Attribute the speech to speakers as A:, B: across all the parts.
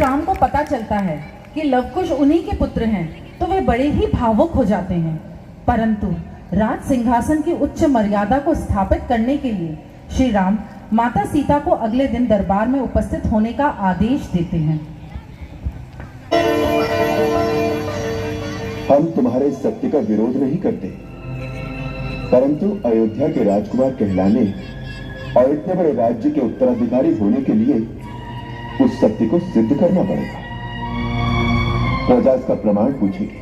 A: राम को पता चलता है कि लवकुश उन्हीं के पुत्र हैं तो वे बड़े ही भावुक हो जाते हैं, परंतु राज सिंहासन की उच्च मर्यादा को स्थापित करने के लिए श्री राम माता सीता को अगले दिन दरबार में उपस्थित होने का आदेश देते हैं।
B: हम तुम्हारे सत्य का विरोध नहीं करते, परंतु अयोध्या के राजकुमार कहलाने और इतने बड़े राज्य के उत्तराधिकारी होने के लिए उस सत्य को सिद्ध करना पड़ेगा। प्रजा इसका प्रमाण पूछेगी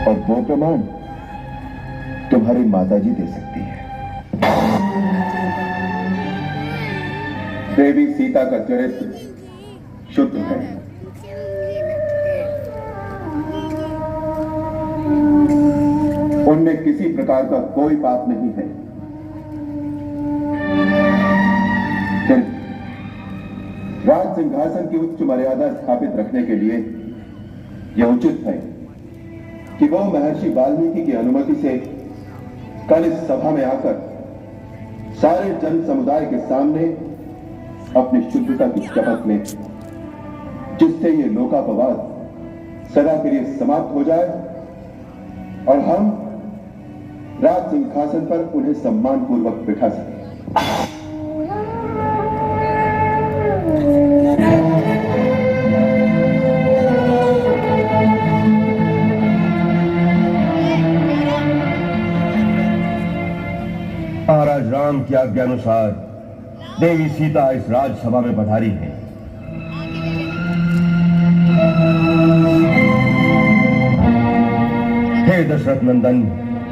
B: और वो प्रमाण तुम्हारी माताजी दे सकती है। देवी सीता का चरित्र शुद्ध है, उनमें किसी प्रकार का कोई पाप नहीं है। राज सिंहासन की उच्च मर्यादा स्थापित रखने के लिए यह उचित है कि वो महर्षि वाल्मीकि की अनुमति से कल इस सभा में आकर सारे जन समुदाय के सामने अपनी शुद्धता की शपथ लें, जिससे ये लोकापवाद सदा के लिए समाप्त हो जाए और हम राज सिंहासन पर उन्हें सम्मान पूर्वक बिठा सकें।
C: महाराज राम की आज्ञा अनुसार देवी सीता इस राजसभा में पधारी है। हे दशरथ नंदन,